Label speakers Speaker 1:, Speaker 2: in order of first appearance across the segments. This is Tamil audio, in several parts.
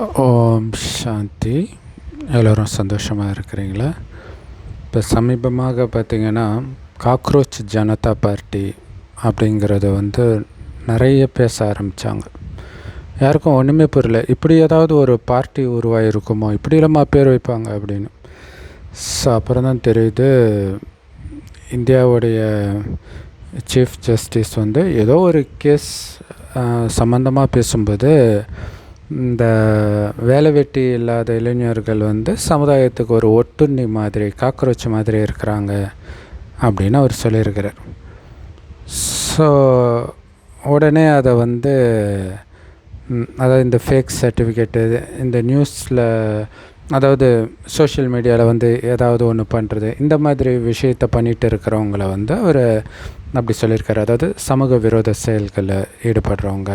Speaker 1: ஓம் சாந்தி. எல்லோரும் சந்தோஷமாக இருக்கிறீங்களா? இப்போ சமீபமாக பார்த்திங்கன்னா காக்ரோச் ஜனதா பார்ட்டி அப்படிங்கிறத நிறைய பேச ஆரம்பித்தாங்க. யாருக்கும் ஒன்றுமே புரியல, இப்படி ஏதாவது ஒரு பார்ட்டி உருவாகிருக்குமோ, இப்படி இல்லாமல் பேர் வைப்பாங்க அப்படின்னு. ஸோ அப்புறம் தான் தெரியுது, இந்தியாவுடைய சீஃப் ஜஸ்டிஸ் ஏதோ ஒரு கேஸ் சம்மந்தமாக பேசும்போது இந்த வேலை வெட்டி இல்லாத இளைஞர்கள் சமுதாயத்துக்கு ஒரு ஒட்டுண்ணி மாதிரி, காக்ரோச் மாதிரி இருக்கிறாங்க அப்படின்னு அவர் சொல்லியிருக்கிறார். ஸோ உடனே அதை அதாவது இந்த ஃபேக் சர்டிஃபிகேட்டு இந்த நியூஸில், அதாவது சோஷியல் மீடியாவில் ஏதாவது ஒன்று பண்ணுறது, இந்த மாதிரி விஷயத்தை பண்ணிகிட்டு இருக்கிறவங்கள அவர் அப்படி சொல்லியிருக்காரு. அதாவது சமூக விரோத செயல்களில் ஈடுபடுறவங்க,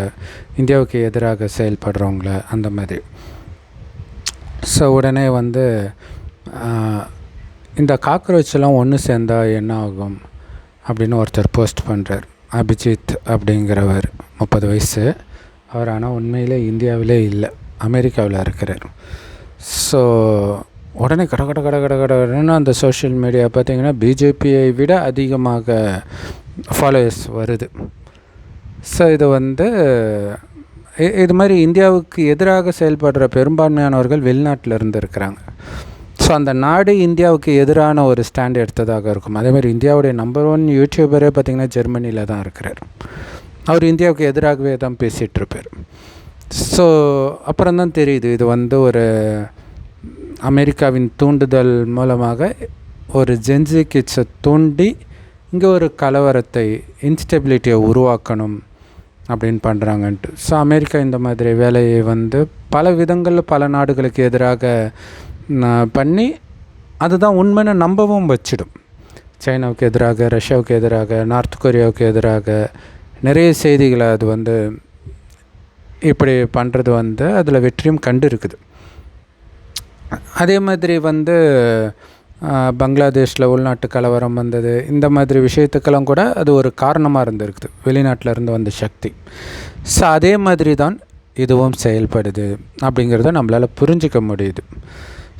Speaker 1: இந்தியாவுக்கு எதிராக செயல்படுறவங்கள, அந்த மாதிரி. ஸோ உடனே இந்த காக்ரோச்செல்லாம் ஒன்று சேர்ந்தால் என்ன ஆகும் அப்படின்னு ஒருத்தர் போஸ்ட் பண்ணுறார். அபிஜித் அப்படிங்கிறவர், 30 வயசு அவர். ஆனால் உண்மையிலே இந்தியாவிலே இல்லை, அமெரிக்காவில் இருக்கிறார். ஸோ உடனே கடன்னு அந்த சோஷியல் மீடியா பார்த்திங்கன்னா பிஜேபியை விட அதிகமாக ஃபாலோவர்ஸ் வருது. ஸோ இது இது மாதிரி இந்தியாவுக்கு எதிராக செயல்படுற பெரும்பான்மையானவர்கள் வெளிநாட்டில் இருக்கிறாங்க. ஸோ அந்த நாடு இந்தியாவுக்கு எதிரான ஒரு ஸ்டாண்ட் எடுத்ததாக இருக்கும். அதேமாதிரி இந்தியாவுடைய நம்பர் 1 யூடியூபரே பார்த்திங்கன்னா ஜெர்மனியில் தான் இருக்கிறார். அவர் இந்தியாவுக்கு எதிராகவே தான் பேசிகிட்ருப்பார். ஸோ அப்புறம்தான் தெரியுது, இது ஒரு அமெரிக்காவின் தூண்டுதல் மூலமாக ஒரு ஜென்சி கிட்ஸை தூண்டி இங்கே ஒரு கலவரத்தை, இன்ஸ்டெபிலிட்டியை உருவாக்கணும் அப்படின்னு பண்ணுறாங்கன்ட்டு. ஸோ அமெரிக்கா இந்த மாதிரி வேலையை பல விதங்களில் பல நாடுகளுக்கு எதிராக பண்ணி அதுதான் உண்மைன்னு நம்பவும் வச்சிடும். சைனாவுக்கு எதிராக, ரஷ்யாவுக்கு எதிராக, நார்த் கொரியாவுக்கு எதிராக நிறைய செய்திகளை அது இப்படி பண்ணுறது அதில் வெற்றியும் கண்டு இருக்குது. அதே மாதிரி பங்களாதேஷில் உள்நாட்டு கலவரம் வந்தது, இந்த மாதிரி விஷயத்துக்கெல்லாம் கூட அது ஒரு காரணமாக இருந்திருக்குது, வெளிநாட்டில் இருந்து வந்த சக்தி. ஸோ அதே மாதிரி தான் இதுவும் செயல்படுது அப்படிங்கிறத நம்மளால் புரிஞ்சிக்க முடியுது.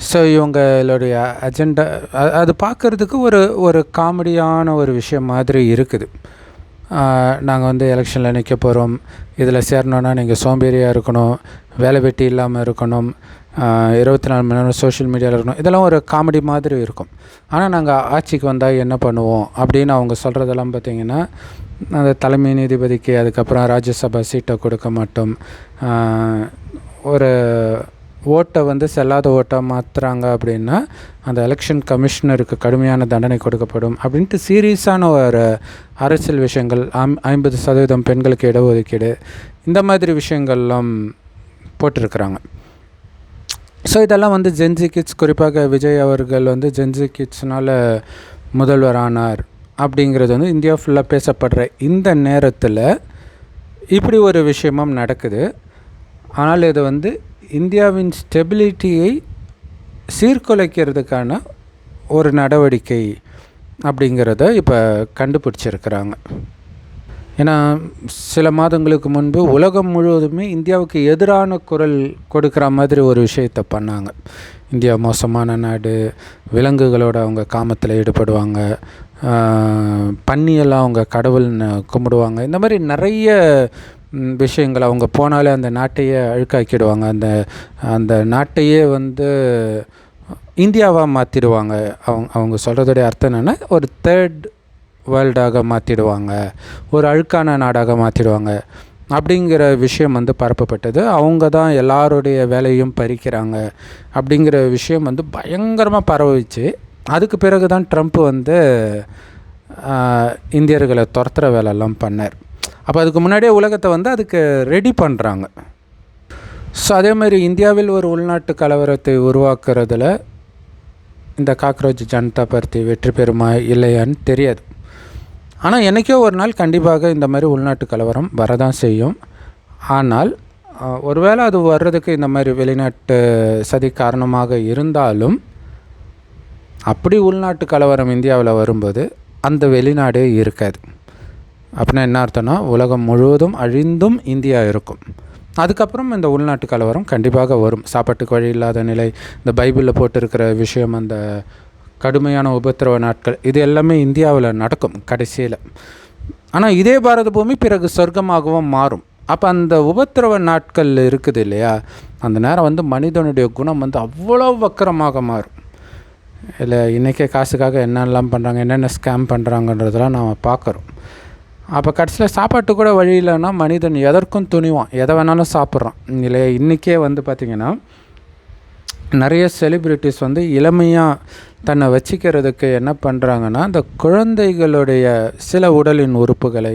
Speaker 1: ஸோ இவங்களுடைய அஜெண்டா அது பார்க்குறதுக்கு ஒரு காமெடியான ஒரு விஷயம் மாதிரி இருக்குது. நாங்கள் எலெக்ஷனில் நிற்க போகிறோம், இதில் சேரணுன்னா நீங்கள் சோம்பேறியாக இருக்கணும், வேலை வெட்டி இல்லாமல் இருக்கணும், 24 மணி நேரம் சோஷியல் மீடியாவில் இருக்கணும், இதெல்லாம் ஒரு காமெடி மாதிரி இருக்கும். ஆனால் நாங்கள் ஆட்சிக்கு வந்தால் என்ன பண்ணுவோம் அப்படின்னு அவங்க சொல்கிறதெல்லாம் பார்த்திங்கன்னா, அந்த தலைமை நீதிபதிக்கு அதுக்கப்புறம் ராஜ்யசபா சீட்டை கொடுக்க மாட்டோம், ஒரு ஓட்டை செல்லாத ஓட்டாக மாற்றுறாங்க அப்படின்னா அந்த எலெக்ஷன் கமிஷனருக்கு கடுமையான தண்டனை கொடுக்கப்படும் அப்படின்ட்டு சீரியஸான ஒரு அரசியல் விஷயங்கள், 50% பெண்களுக்கு இடஒதுக்கீடு, இந்த மாதிரி விஷயங்கள்லாம் போட்டிருக்கிறாங்க. ஸோ இதெல்லாம் ஜென்சி கிட்ஸ், குறிப்பாக விஜய் அவர்கள் ஜென்சி கிட்ஸ்னால் முதல்வர் ஆனார் அப்படிங்கிறது இந்தியா ஃபுல்லாக பேசப்படுற இந்த நேரத்தில் இப்படி ஒரு விஷயமும் நடக்குது. ஆனால் இது இந்தியாவின் ஸ்டெபிலிட்டியை சீர்குலைக்கிறதுக்கான ஒரு நடவடிக்கை அப்படிங்கிறத இப்போ கண்டுபிடிச்சிருக்கிறாங்க. ஏன்னா சில மாதங்களுக்கு முன்பு உலகம் முழுவதுமே இந்தியாவுக்கு எதிரான குரல் கொடுக்குற மாதிரி ஒரு விஷயத்தை பண்ணாங்க. இந்தியா மோசமான நாடு, விலங்குகளோட அவங்க காமத்தில் ஈடுபடுவாங்க, பன்னியெல்லாம் அவங்க கடவுள்னு கும்பிடுவாங்க, இந்த மாதிரி நிறைய விஷயங்கள். அவங்க போனாலே அந்த நாட்டையே அழுக்காக்கிடுவாங்க, அந்த நாட்டையே இந்தியாவாக மாற்றிடுவாங்க. அவங்க சொல்கிறதுடைய அர்த்தம் என்னென்னா, ஒரு தேர்ட் வேர்ல்டாக மாற்றிடுவாங்க, ஒரு அழுக்கான நாடாக மாற்றிடுவாங்க அப்படிங்கிற விஷயம் பரப்பப்பட்டது. அவங்க தான் எல்லாருடைய வேலையும் பறிக்கிறாங்க அப்படிங்கிற விஷயம் பயங்கரமாக பரவிச்சு. அதுக்கு பிறகு தான் ட்ரம்ப் இந்தியர்களை துரத்துற வேலையெல்லாம் பண்ணார். அப்போ அதுக்கு முன்னாடியே உலகத்தை அதுக்கு ரெடி பண்ணுறாங்க. ஸோ அதேமாதிரி இந்தியாவில் ஒரு உள்நாட்டு கலவரத்தை உருவாக்குறதுல இந்த காக்ரோச் ஜனதா பார்ட்டி வெற்றி பெறுமா இல்லையான்னு தெரியாது. ஆனால் என்றைக்கோ ஒரு நாள் கண்டிப்பாக இந்த மாதிரி உள்நாட்டு கலவரம் வரதான் செய்யும். ஆனால் ஒருவேளை அது வர்றதுக்கு இந்த மாதிரி வெளிநாட்டு சதி காரணமாக இருந்தாலும், அப்படி உள்நாட்டு கலவரம் இந்தியாவில் வரும்போது அந்த வெளிநாடே இருக்காது. அப்படின்னா என்ன அர்த்தம்னா, உலகம் முழுவதும் அழிந்தும் இந்தியா இருக்கும். அதுக்கப்புறம் இந்த உள்நாட்டு கலவரம் கண்டிப்பாக வரும். சாப்பாட்டுக்கு வழி இல்லாத நிலை, இந்த பைபிளில் போட்டிருக்கிற விஷயம், அந்த கடுமையான உபத்திரவ நாட்கள், இது எல்லாமே இந்தியாவில் நடக்கும் கடைசியில். ஆனால் இதே பாரத பூமி பிறகு சொர்க்கமாகவும் மாறும். அப்போ அந்த உபத்திரவ நாட்கள் இருக்குது இல்லையா, அந்த நேரம் மனிதனுடைய குணம் அவ்வளோ வக்கரமாக மாறும். இல்லை இன்றைக்கே காசுக்காக என்னெல்லாம் பண்ணுறாங்க, என்னென்ன ஸ்கேம் பண்ணுறாங்கன்றதெல்லாம் நாம் பார்க்குறோம். அப்போ கடைசியில் சாப்பாட்டு கூட வழி இல்லைன்னா மனிதன் எதற்கும் துணிவான், எதை வேணாலும் சாப்பிட்றான் இல்லையா. இன்றைக்கே பார்த்திங்கன்னா நிறைய செலிப்ரிட்டிஸ் இளமையாக தன்னை வச்சிக்கிறதுக்கு என்ன பண்ணுறாங்கன்னா, அந்த குழந்தைகளுடைய சில உடலின் உறுப்புகளை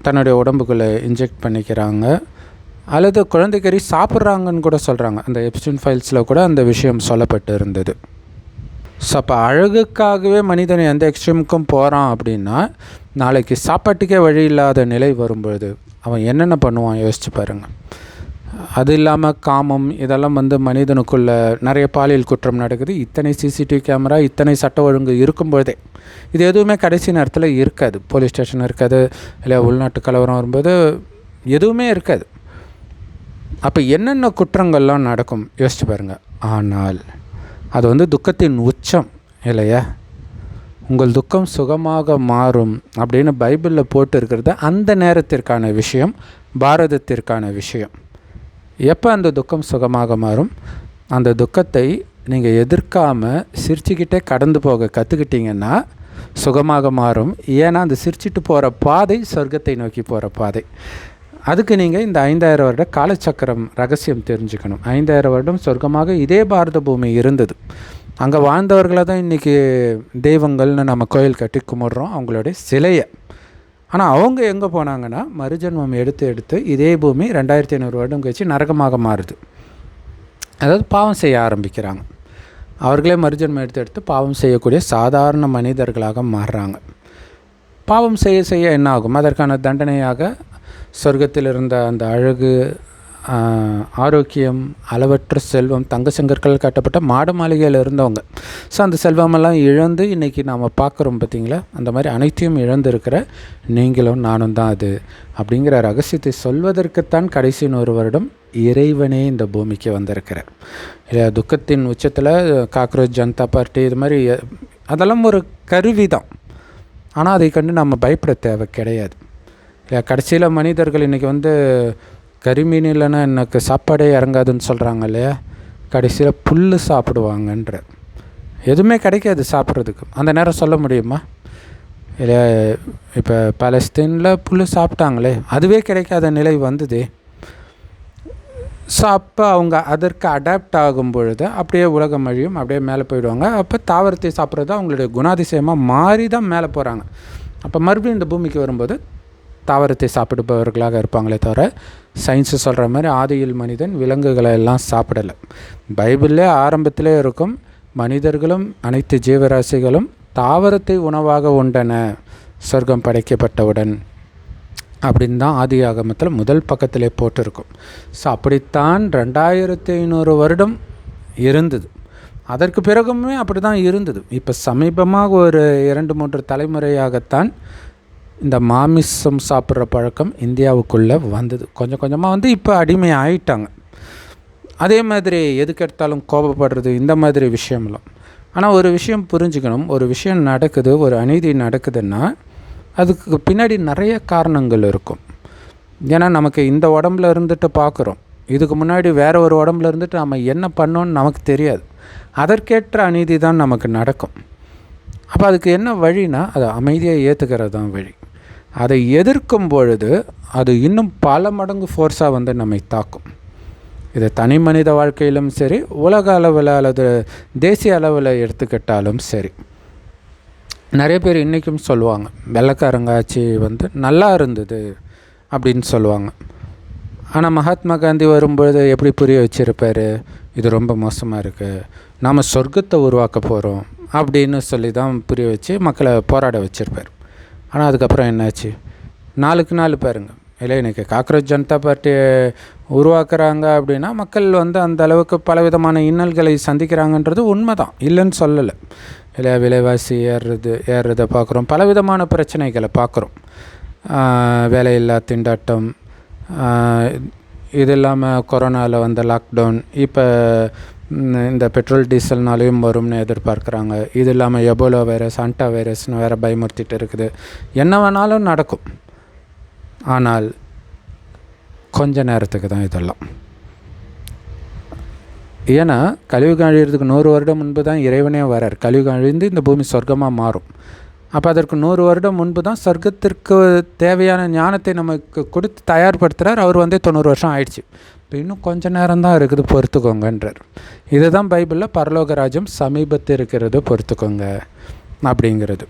Speaker 1: தன்னுடைய உடம்புக்குள்ளே இன்ஜெக்ட் பண்ணிக்கிறாங்க, அல்லது குழந்தைக்கறி சாப்பிட்றாங்கன்னு கூட சொல்கிறாங்க. அந்த எப்ஸ்டைன் ஃபைல்ஸில் கூட அந்த விஷயம் சொல்லப்பட்டு இருந்தது. ஸோ அப்போ அழகுக்காகவே மனிதன் எந்த எக்ஸ்ட்ரீமுக்கும் போகிறான் அப்படின்னா, நாளைக்கு சாப்பாட்டுக்கே வழி இல்லாத நிலை வரும்பொழுது அவன் என்னென்ன பண்ணுவான் யோசிச்சு பாருங்கள். அது இல்லாமல் காமம், இதெல்லாம் மனிதனுக்குள்ளே நிறைய பாலியல் குற்றம் நடக்குது. இத்தனை சிசிடிவி கேமரா, இத்தனை சட்ட ஒழுங்கு இருக்கும்பொழுதே இது எதுவுமே கடைசி நேரத்தில் இருக்காது. போலீஸ் ஸ்டேஷன் இருக்காது, இல்லை உள்நாட்டு கலவரம் வரும்போது எதுவுமே இருக்காது. அப்போ என்னென்ன குற்றங்கள்லாம் நடக்கும் யோசிச்சு பாருங்கள். ஆனால் அது துக்கத்தின் உச்சம் இல்லையா. உங்கள் துக்கம் சுகமாக மாறும் அப்படின்னு பைபிளில் போட்டு இருக்கிறது அந்த நேரத்திற்கான விஷயம், பாரதத்திற்கான விஷயம். எப்போ அந்த துக்கம் சுகமாக மாறும்? அந்த துக்கத்தை நீங்கள் எதிர்க்காமல் சிரிச்சுக்கிட்டே கடந்து போக கற்றுக்கிட்டிங்கன்னா சுகமாக மாறும். ஏன்னா அந்த சிரிச்சிட்டு போகிற பாதை சொர்க்கத்தை நோக்கி போகிற பாதை. அதுக்கு நீங்கள் இந்த 5000 வருட காலச்சக்கரம் ரகசியம் தெரிஞ்சுக்கணும். 5000 வருடம் சொர்க்கமாக இதே பாரத பூமி இருந்தது. அங்கே வாழ்ந்தவர்களை தான் இன்றைக்கி தெய்வங்கள்னு நம்ம கோயில் கட்டி கும்பிட்றோம், அவங்களுடைய சிலையை. ஆனால் அவங்க எங்கே போனாங்கன்னா, மறுஜன்மம் எடுத்து இதே பூமி 2500 வருடம் கழிச்சு நரகமாக மாறுது. அதாவது பாவம் செய்ய ஆரம்பிக்கிறாங்க. அவர்களே மறுஜன்மம் எடுத்து பாவம் செய்யக்கூடிய சாதாரண மனிதர்களாக மாறுறாங்க. பாவம் செய்ய என்ன ஆகும்? அதற்கான தண்டனையாக சொர்க்கத்தில் இருந்த அந்த அழகு, ஆரோக்கியம், அளவற்ற செல்வம், தங்க செங்கற்கள் கட்டப்பட்ட மாட மாளிகையில் இருந்தவங்க. ஸோ அந்த செல்வமெல்லாம் இழந்து இன்றைக்கி நாம் பார்க்குறோம் பார்த்திங்களா. அந்த மாதிரி அனைத்தையும் இழந்திருக்கிற நீங்களும் நானும் தான் அது அப்படிங்கிற ரகசியத்தை சொல்வதற்குத்தான் கடைசி 100 வருடம் இறைவனே இந்த பூமிக்கு வந்திருக்கிறார் இல்லையா. துக்கத்தின் உச்சத்தில் காக்ரோச் ஜனதா பார்ட்டி இது மாதிரி அதெல்லாம் ஒரு கருவி தான். ஆனால் அதை கண்டு நம்ம பயப்பட தேவை கிடையாது இல்லையா. கடைசியில் மனிதர்கள் இன்றைக்கி கரிமீன் இல்லைன்னா எனக்கு சாப்பாடே இறங்காதுன்னு சொல்கிறாங்க இல்லையா. கடைசியில் புல் சாப்பிடுவாங்கன்ற, எதுவுமே கிடைக்காது சாப்பிட்றதுக்கு. அந்த நேரம் சொல்ல முடியுமா இல்லையா. இப்போ பாலஸ்தீனில் புல் சாப்பிட்டாங்களே, அதுவே கிடைக்காத நிலை வந்ததே. ஸோ அப்போ அவங்க அதற்கு அடாப்ட் ஆகும் பொழுது அப்படியே உலகம் அழியும், அப்படியே மேலே போயிடுவாங்க. அப்போ தாவரத்தை சாப்பிட்றது அவங்களுடைய குணாதிசயமாக மாறி தான் மேலே போகிறாங்க. அப்போ மறுபடியும் இந்த பூமிக்கு வரும்போது தாவரத்தை சாப்பிடுபவர்களாக இருப்பாங்களே தவிர, சயின்ஸு சொல்கிற மாதிரி ஆதியில் மனிதன் விலங்குகளை எல்லாம் சாப்பிடலை. பைபிளிலே ஆரம்பத்திலே இருக்கும், மனிதர்களும் அனைத்து ஜீவராசிகளும் தாவரத்தை உணவாக உண்டன சொர்க்கம் படைக்கப்பட்டவுடன் அப்படின்னு தான் ஆதி ஆகமத்தில் முதல் பக்கத்திலே போட்டிருக்கும். ஸோ அப்படித்தான் 2500 வருடம் இருந்தது. அதற்கு பிறகுமே அப்படி தான் இருந்தது. இப்போ சமீபமாக ஒரு 2-3 தலைமுறையாகத்தான் இந்த மாமிசம் சாப்பிட்ற பழக்கம் இந்தியாவுக்குள்ளே வந்தது. கொஞ்சம் கொஞ்சமாக இப்போ அடிமை ஆகிட்டாங்க. அதே மாதிரி எதுக்கெடுத்தாலும் கோபப்படுறது, இந்த மாதிரி விஷயம்லாம். ஆனால் ஒரு விஷயம் புரிஞ்சுக்கணும், ஒரு விஷயம் நடக்குது, ஒரு அநீதி நடக்குதுன்னா அதுக்கு பின்னாடி நிறைய காரணங்கள் இருக்கும். ஏன்னா நமக்கு இந்த உடம்புல இருந்துட்டு பார்க்குறோம், இதுக்கு முன்னாடி வேறு ஒரு உடம்புல இருந்துட்டு நம்ம என்ன பண்ணோன்னு நமக்கு தெரியாது. அதற்கேற்ற அநீதி தான் நமக்கு நடக்கும். அப்போ அதுக்கு என்ன வழினா, அதை அமைதியாக ஏற்றுக்கிறது தான் வழி. அதை எதிர்க்கும் பொழுது அது இன்னும் பல மடங்கு ஃபோர்ஸாக நம்மை தாக்கும். இது தனி மனித வாழ்க்கையிலும் சரி, உலக அளவில் அல்லது தேசிய அளவில் எடுத்துக்கிட்டாலும் சரி. நிறைய பேர் இன்றைக்கும் சொல்லுவாங்க, வெள்ளைக்காரங்க ஆட்சி நல்லா இருந்தது அப்படின்னு சொல்லுவாங்க. ஆனால் மகாத்மா காந்தி வரும்பொழுது எப்படி புரிய வச்சுருப்பார், இது ரொம்ப மோசமாக இருக்குது, நாம் சொர்க்கத்தை உருவாக்க போகிறோம் அப்படின்னு சொல்லி தான் புரிய வச்சு மக்களை போராட வச்சுருப்பார். ஆனால் அதுக்கப்புறம் என்னாச்சு? நாளுக்கு நாள் பாருங்கள் இல்லை, இன்றைக்கி காக்ரோச் ஜனதா பார்ட்டியை உருவாக்குறாங்க அப்படின்னா மக்கள் அந்த அளவுக்கு பலவிதமான இன்னல்களை சந்திக்கிறாங்கன்றது உண்மை தான், இல்லைன்னு சொல்லலை இல்லை. விலைவாசி ஏறுறதை பார்க்குறோம், பலவிதமான பிரச்சனைகளை பார்க்குறோம். வேலையில்லா திண்டாட்டம், இது இல்லாமல் கொரோனாவில் வந்த லாக்டவுன், இப்போ இந்த பெட்ரோல் டீசல்னாலேயும் வரும்னு எதிர்பார்க்குறாங்க. இது இல்லாமல் எபோலா வைரஸ், ஆண்டா வைரஸ்னு வேறு பயமுறுத்திட்டு இருக்குது. என்ன வேணாலும் நடக்கும், ஆனால் கொஞ்ச நேரத்துக்கு தான் இதெல்லாம். ஏன்னா கலியுகம் அழிகிறதுக்கு 100 வருடம் முன்பு தான் இறைவனே வரார். கலியுகம் அழிந்து இந்த பூமி சொர்க்கமாக மாறும். அப்போ அதற்கு 100 வருடம் முன்பு தான் சொர்க்கத்திற்கு தேவையான ஞானத்தை நமக்கு கொடுத்து தயார்படுத்துகிறார். அவர் 90 வருஷம் ஆயிடுச்சு. இப்போ இன்னும் கொஞ்சம் நேரம் தான் இருக்குது, பொறுத்துக்கோங்கன்றார். இதுதான் பைபிளில் பரலோக ராஜ்யம் சமீபத்தில் இருக்கிறது, பொறுத்துக்கோங்க அப்படிங்கிறது.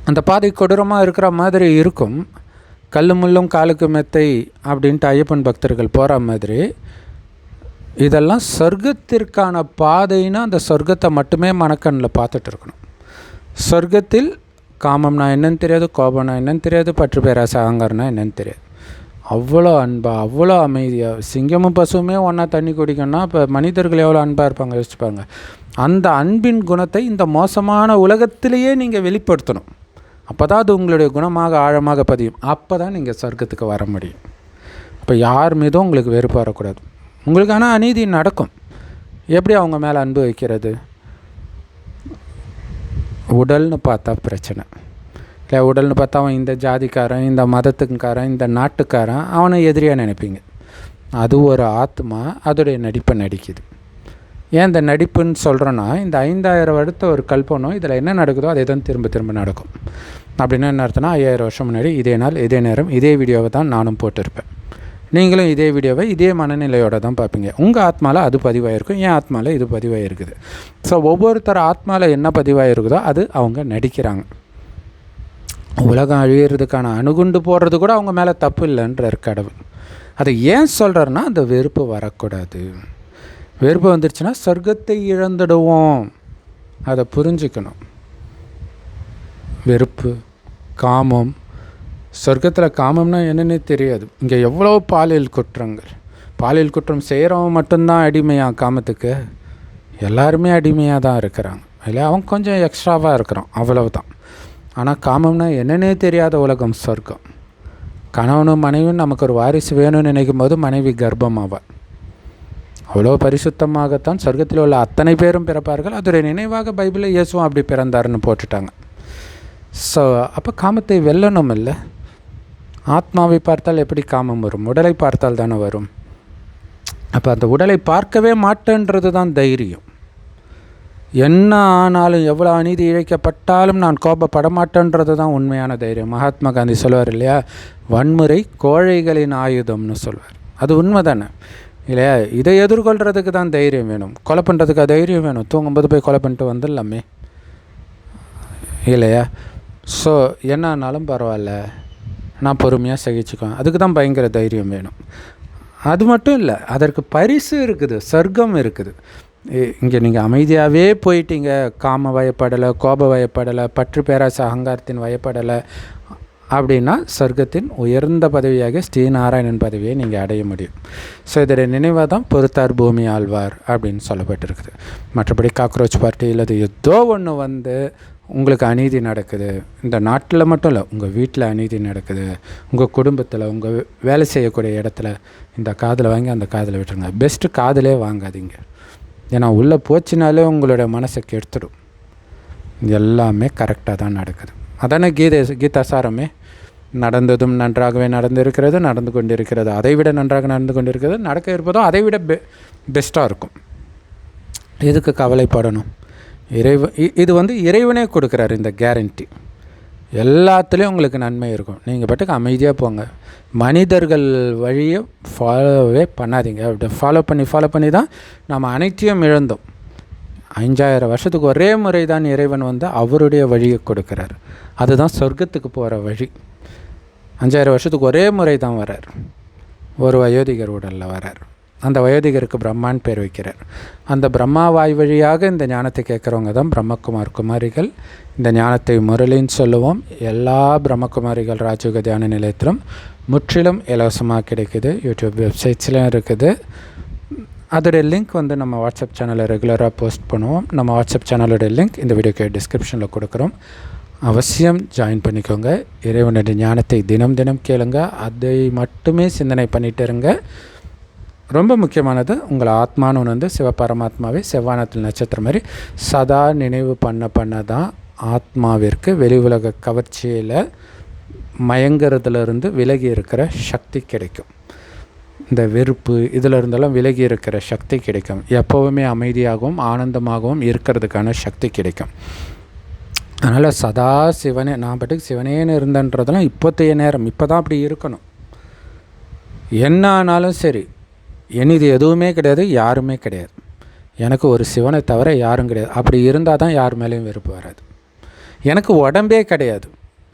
Speaker 1: அந்த பாதை கொடூரமாக இருக்கிற மாதிரி இருக்கும். கல் முள்ளும் காலுக்கு மெத்தை அப்படின்ட்டு ஐயப்பன் பக்தர்கள் போகிற மாதிரி இதெல்லாம் சொர்க்கத்திற்கான பாதைன்னா அந்த சொர்க்கத்தை மட்டுமே மனக்கண்ணில் பார்த்துட்டு இருக்கணும். சொர்க்கத்தில் காமம்னா என்னன்னு தெரியாது, கோபம்னா என்னன்னு தெரியாது, பற்று பேராசை அகங்காரம்னா என்னன்னு தெரியாது. அவ்வளோ அன்பாக, அவ்வளோ அமைதியாக, சிங்கமும் பசுவுமே ஒன்றா தண்ணி குடிக்கணும்னா இப்போ மனிதர்கள் எவ்வளோ அன்பாக இருப்பாங்க யோசிச்சுப்பாங்க. அந்த அன்பின் குணத்தை இந்த மோசமான உலகத்திலேயே நீங்கள் வெளிப்படுத்தணும். அப்போ தான் அது உங்களுடைய குணமாக ஆழமாக பதியும். அப்போ தான் நீங்கள் சொர்க்கத்துக்கு வர முடியும். இப்போ யார் மீதும் உங்களுக்கு வெறுப்பு வரக்கூடாது. உங்களுக்கான அநீதி நடக்கும். எப்படி அவங்க மேலே அன்பு வைக்கிறது? உடல்னு பார்த்தா பிரச்சனை இல்லை. உடல்னு பார்த்தா அவன் இந்த ஜாதிக்காரன், இந்த மதத்துக்காரன், இந்த நாட்டுக்காரன், அவனை எதிரியாக நினைப்பீங்க. அது ஒரு ஆத்மா அதோடைய நடிப்பை நடிக்குது. ஏன் இந்த நடிப்புன்னு சொல்கிறோன்னா, இந்த 5000 வருடத்த ஒரு கல்பனம், இதில் என்ன நடக்குதோ அதே தான் திரும்ப திரும்ப நடக்கும். அப்படின்னா என்ன அர்த்தம்னா, 5000 வருஷம் முன்னாடி இதே நாள் இதே நேரம் இதே வீடியோவை தான் நானும் போட்டிருப்பேன். நீங்களும் இதே வீடியோவை இதே மனநிலையோடு தான் பார்ப்பீங்க. உங்கள் ஆத்மாவில் அது பதிவாயிருக்கும், என் ஆத்மாவில் இது பதிவாயிருக்குது. ஸோ ஒவ்வொருத்தர் ஆத்மாவில் என்ன பதிவாயிருக்குதோ அது அவங்க நடிக்கிறாங்க. உலகம் அழிகிறதுக்கான அணுகுண்டு போடுறது கூட அவங்க மேலே தப்பு இல்லைன்றார் கடவுள். அதை ஏன் சொல்கிறாருன்னா, அந்த வெறுப்பு வரக்கூடாது. வெறுப்பு வந்துருச்சுன்னா சொர்க்கத்தை இழந்துடுவோம். அதை புரிஞ்சுக்கணும். வெறுப்பு, காமம், சொர்க்கத்தில் காமம்னா என்னன்னே தெரியாது. இங்கே எவ்வளோ பாலியல் குற்றங்கள். பாலியல் குற்றம் செய்கிறவன் மட்டும்தான் அடிமையாக காமத்துக்கு? எல்லாருமே அடிமையாக தான் இருக்கிறாங்க. இல்லை, அவன் கொஞ்சம் எக்ஸ்ட்ராவாக இருக்கிறான், அவ்வளவுதான். ஆனால் காமம்னா என்னன்னே தெரியாத உலகம் சொர்க்கம். கணவனும் மனைவியும் நமக்கு ஒரு வாரிசு வேணும்னு நினைக்கும் போது மனைவி கர்ப்பமாவாள். அவ்வளோ பரிசுத்தமாகத்தான் சொர்க்கத்தில் உள்ள அத்தனை பேரும் பிறப்பார்கள். அதோடைய நினைவாக பைபிளில் இயேசுவும் அப்படி பிறந்தாருன்னு போட்டுட்டாங்க. ஸோ அப்போ காமத்தை வெல்லணும் இல்லை. ஆத்மாவை பார்த்தால் எப்படி காமம் வரும்? உடலை பார்த்தால் தானே வரும். அப்போ அந்த உடலை பார்க்கவே மாட்டேன்றது தான் தைரியம். என்ன ஆனாலும், எவ்வளோ அநீதி இழைக்கப்பட்டாலும் நான் கோபப்பட மாட்டேன்றது தான் உண்மையான தைரியம். மகாத்மா காந்தி சொல்வார் இல்லையா, வன்முறை கோழைகளின் ஆயுதம்னு சொல்வார். அது உண்மை தானே இல்லையா? இதை எதிர்கொள்கிறதுக்கு தான் தைரியம் வேணும். கொலை பண்ணுறதுக்கு தைரியம் வேணும். தூங்கும்போது போய் கொலை பண்ணிட்டு வந்துடலாமே இல்லையா? ஸோ என்ன ஆனாலும் பரவாயில்ல, நான் பொறுமையாக சகிச்சுக்குவேன். அதுக்கு தான் பயங்கர தைரியம் வேணும். அது மட்டும் இல்லை, அதற்கு பரிசு இருக்குது, சொர்க்கம் இருக்குது. இங்கே நீங்கள் அமைதியாகவே போயிட்டீங்க, காம வயப்படலை, கோப வயப்படலை, பற்று பேராசை அகங்காரத்தின் வயப்படலை அப்படின்னா சொர்க்கத்தின் உயர்ந்த பதவியாக ஸ்ரீநாராயணன் பதவியை நீங்கள் அடைய முடியும். ஸோ இதோடைய நினைவாக தான் பொறுத்தார் பூமி ஆழ்வார் அப்படின்னு சொல்லப்பட்டிருக்குது. மற்றபடி காக்ரோச் பார்ட்டி இல்லது ஏதோ ஒன்று வந்து உங்களுக்கு அநீதி நடக்குது, இந்த நாட்டில் மட்டும் இல்லை, உங்கள் வீட்டில் அநீதி நடக்குது, உங்கள் குடும்பத்தில், உங்கள் வேலை செய்யக்கூடிய இடத்துல, இந்த காதில் வாங்கி அந்த காதில் விட்டுருங்க. பெஸ்ட்டு காதிலே வாங்காதீங்க. ஏன்னா உள்ளே போச்சுனாலே உங்களோட மனசை கெடுத்துடும். எல்லாமே கரெக்டாக தான் நடக்குது. அதானே கீதா சாரமே, நடந்ததும் நன்றாகவே நடந்திருக்கிறது, நடந்து கொண்டிருக்கிறது அதைவிட நன்றாக நடந்து கொண்டிருக்கிறது, நடக்க இருப்பதோ அதைவிட பெஸ்ட்டாக இருக்கும். எதுக்கு கவலைப்படணும்? இது வந்து இறைவனே கொடுக்குறாரு இந்த கேரண்டி. எல்லாத்துலேயும் உங்களுக்கு நன்மை இருக்கும். நீங்கள் பாட்டுக்கு அமைதியாக போங்க. மனிதர்கள் வழியை ஃபாலோவே பண்ணாதீங்க. அப்படி ஃபாலோ பண்ணி தான் நம்ம அனைத்தையும் இழந்தோம். 5000 வருஷத்துக்கு ஒரே முறை தான் இறைவன் வந்து அவருடைய வழியை கொடுக்குறார். அதுதான் சொர்க்கத்துக்கு போகிற வழி. 5000 வருஷத்துக்கு ஒரே முறை தான் வரார். ஒரு வயோதிகர் உடலில் வரார். அந்த வயோதிகருக்கு பிரம்மான்னு பேர் வைக்கிறார். அந்த பிரம்மா வாய் வழியாக இந்த ஞானத்தை கேட்குறவங்க தான் குமாரிகள். இந்த ஞானத்தை முரளின்னு சொல்லுவோம். எல்லா பிரம்மகுமாரிகள் ராஜயோக தியான நிலையத்திலும் முற்றிலும் இலவசமாக கிடைக்குது. யூடியூப் வெப்சைட்ஸ்லையும் இருக்குது. அதோடைய லிங்க் வந்து நம்ம வாட்ஸ்அப் சேனலில் ரெகுலராக போஸ்ட் பண்ணுவோம். நம்ம வாட்ஸ்அப் சேனலோடைய லிங்க் இந்த வீடியோக்கு டிஸ்கிரிப்ஷனில் கொடுக்குறோம். அவசியம் ஜாயின் பண்ணிக்கோங்க. இறைவனுடைய ஞானத்தை தினம் தினம் கேளுங்க. அதை மட்டுமே சிந்தனை பண்ணிகிட்டு இருங்க. ரொம்ப முக்கியமானது, உங்களை ஆத்மானு வந்து சிவபரமாத்மாவே செவ்வானத்தில் நட்சத்திரம் மாதிரி சதா நினைவு பண்ண தான் ஆத்மாவிற்கு வெளி உலக கவர்ச்சியில் மயங்கிறதுலேருந்து விலகி இருக்கிற சக்தி கிடைக்கும். இந்த வெறுப்பு இதில் இருந்தெல்லாம் விலகி இருக்கிற சக்தி கிடைக்கும். எப்போவுமே அமைதியாகவும் ஆனந்தமாகவும் இருக்கிறதுக்கான சக்தி கிடைக்கும். அதனால் சதா சிவனே, நான் பாட்டுக்கு சிவனேன்னு இருந்தன்றதெல்லாம் இப்போத்தைய நேரம், இப்போ தான் அப்படி இருக்கணும். என்ன ஆனாலும் சரி, இது எதுவுமே கிடையாது, யாருமே கிடையாது, எனக்கு ஒரு சிவனை தவிர யாரும் கிடையாது, அப்படி இருந்தால் தான் யார் மேலேயும் வெறுப்பு வராது. எனக்கு உடம்பே கிடையாது,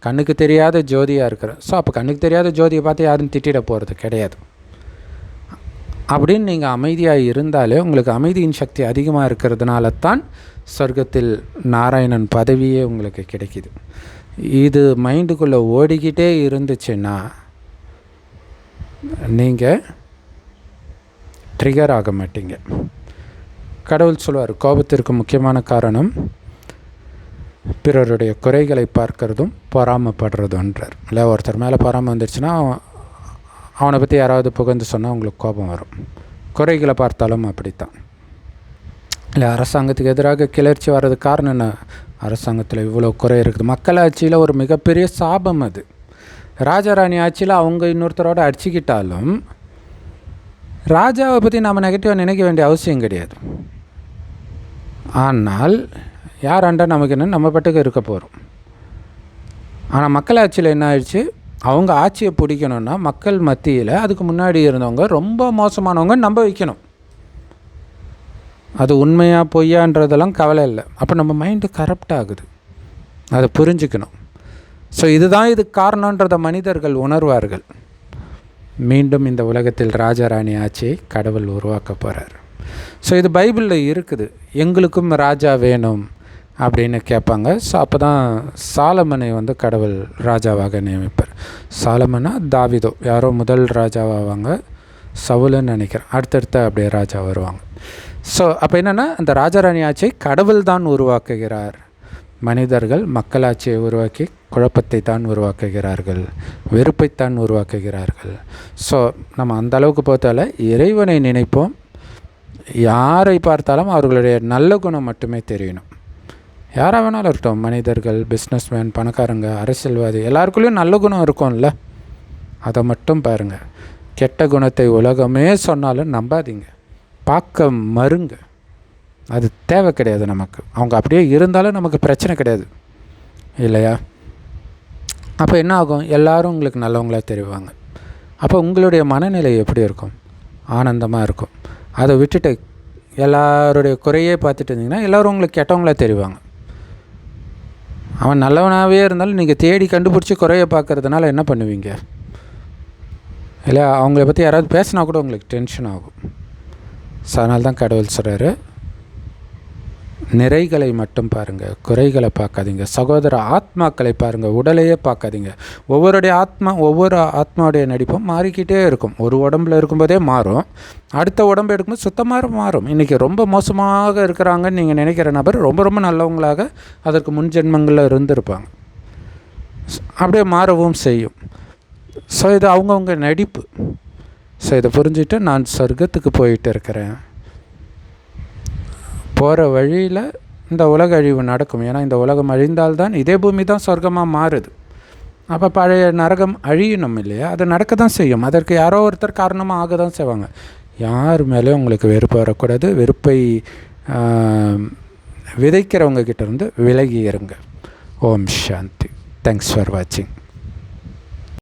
Speaker 1: கண்ணுக்கு தெரியாத ஜோதியாக இருக்கிறேன். ஸோ அப்போ கண்ணுக்கு தெரியாத ஜோதியை பார்த்து யாரும் திட்டிட போகிறது கிடையாது. அப்படின்னு நீங்கள் அமைதியாக இருந்தாலே உங்களுக்கு அமைதியின் சக்தி அதிகமாக இருக்கிறதுனால தான் சொர்க்கத்தில் நாராயணன் பதவியே உங்களுக்கு கிடைக்கிது. இது மைண்டுக்குள்ளே ஓடிக்கிட்டே இருந்துச்சுன்னா நீங்கள் ட்ரிகர் ஆக மாட்டீங்க. கடவுள் சொல்வார், கோபத்திற்கு முக்கியமான காரணம் பிறருடைய குறைகளை பார்க்கறதும் பொறாமப்படுறதுன்றார். இல்லை, ஒருத்தர் மேலே பொறாமை வந்துடுச்சுன்னா அவனை பற்றி யாராவது புகழ்ந்து சொன்னால் உங்களுக்கு கோபம் வரும். குறைகளை பார்த்தாலும் அப்படித்தான். இல்லை, அரசாங்கத்துக்கு எதிராக கிளர்ச்சி வர்றதுக்கு காரணம் என்ன? அரசாங்கத்தில் இவ்வளோ குறை இருக்குது. மக்களாட்சியில் ஒரு மிகப்பெரிய சாபம் அது. ராஜாராணி ஆட்சியில் அவங்க இன்னொருத்தரோட அடிச்சுக்கிட்டாலும் ராஜாவை பற்றி நாம் நெகட்டிவாக நினைக்க வேண்டிய அவசியம் கிடையாது. ஆனால் யார் ஆண்டா நமக்கு என்ன, நம்ம பாட்டுக்கு இருக்க போகிறோம். ஆனால் மக்களாட்சியில் என்ன ஆயிடுச்சு, அவங்க ஆட்சியை பிடிக்கணுன்னா மக்கள் மத்தியில் அதுக்கு முன்னாடி இருந்தவங்க ரொம்ப மோசமானவங்க நம்ப வைக்கணும். அது உண்மையாக பொய்யான்றதெல்லாம் கவலை இல்லை. அப்போ நம்ம மைண்டு கரப்ட் ஆகுது, அதை புரிஞ்சுக்கணும். ஸோ இதுக்கு காரணன்றதை மனிதர்கள் உணர்வார்கள். மீண்டும் இந்த உலகத்தில் ராஜாராணி ஆட்சியை கடவுள் உருவாக்க போகிறார். ஸோ இது பைபிளில் இருக்குது. எங்களுக்கும் ராஜா வேணும் அப்படின்னு கேட்பாங்க. ஸோ அப்போ தான் சாலமனை வந்து கடவுள் ராஜாவாக நியமிப்பார். சாலமனா தாவீதோ யாரோ முதல் ராஜாவாவாங்க, சவுலுன்னு நினைக்கிறேன். அடுத்தடுத்த அப்படியே ராஜா வருவாங்க. ஸோ அப்போ என்னென்னா, அந்த ராஜாராணி ஆட்சியை கடவுள் தான் உருவாக்குகிறார். மனிதர்கள் மக்களாட்சியை உருவாக்கி குழப்பத்தை தான் உருவாக்குகிறார்கள், வெறுப்பைத்தான் உருவாக்குகிறார்கள். ஸோ நம்ம அந்த அளவுக்கு பார்த்தால இறைவனை நினைப்போம். யாரை பார்த்தாலும் அவர்களுடைய நல்ல குணம் மட்டுமே தெரியணும். யாராக வேணாலும் இருக்கட்டும், மனிதர்கள், பிஸ்னஸ்மேன், பணக்காரங்க, அரசியல்வாதி, எல்லாருக்குள்ளேயும் நல்ல குணம் இருக்கும்ல, அதை மட்டும் பாருங்கள். கெட்ட குணத்தை உலகமே சொன்னாலும் நம்பாதீங்க, பார்க்க மறுங்க. அது தேவை கிடையாது நமக்கு. அவங்க அப்படியே இருந்தாலும் நமக்கு பிரச்சனை கிடையாது, இல்லையா? அப்போ என்ன ஆகும், எல்லோரும் உங்களுக்கு நல்லவங்களாக தெரிவாங்க. அப்போ உங்களுடைய மனநிலை எப்படி இருக்கும்? ஆனந்தமாக இருக்கும். அதை விட்டுட்டு எல்லாருடைய குறையே பார்த்துட்டு இருந்தீங்கன்னா எல்லோரும் உங்களுக்கு கெட்டவங்களாக தெரிவாங்க. அவன் நல்லவனாகவே இருந்தாலும் நீங்கள் தேடி கண்டுபிடிச்சி குறைய பார்க்குறதுனால என்ன பண்ணுவீங்க? இல்லை, அவங்கள பற்றி யாராவது பேசினா கூட உங்களுக்கு டென்ஷன் ஆகும். ஸோ அதனால தான் கடவுள் சொல்கிறாரு, நிறைகளை மட்டும் பாருங்கள், குறைகளை பார்க்காதீங்க. சகோதர ஆத்மாக்களை பாருங்கள், உடலையே பார்க்காதீங்க. ஒவ்வொரு ஆத்மாவுடைய நடிப்பும் மாறிக்கிட்டே இருக்கும். ஒரு உடம்பில் இருக்கும்போதே மாறும், அடுத்த உடம்பு எடுக்கும்போது சுத்தமாக மாறும். இன்றைக்கி ரொம்ப மோசமாக இருக்கிறாங்கன்னு நீங்கள் நினைக்கிற நபர் ரொம்ப ரொம்ப நல்லவங்களாக அதற்கு முன் ஜென்மங்களில் இருந்திருப்பாங்க. அப்படியே மாறவும் செய்யும். ஸோ இது அவங்கவுங்க நடிப்பு. ஸோ இதை புரிஞ்சுட்டு நான் சொர்க்கத்துக்கு போயிட்டு இருக்கிறேன், போகிற வழியில் இந்த உலக அழிவு நடக்கும். ஏன்னா இந்த உலகம் அழிந்தால்தான் இதே பூமி தான் சொர்க்கமாக மாறுது. அப்போ பழைய நரகம் அழியணும் இல்லையா? அது நடக்க தான் செய்யும். அதற்கு யாரோ ஒருத்தர் காரணமாக ஆக தான் செய்வாங்க. யார் மேலேயும் உங்களுக்கு வெறுப்பு வரக்கூடாது. வெறுப்பை விதைக்கிறவங்க கிட்டேருந்து விலகி இருங்க. ஓம் சாந்தி. தேங்க்ஸ் ஃபார் வாட்சிங்.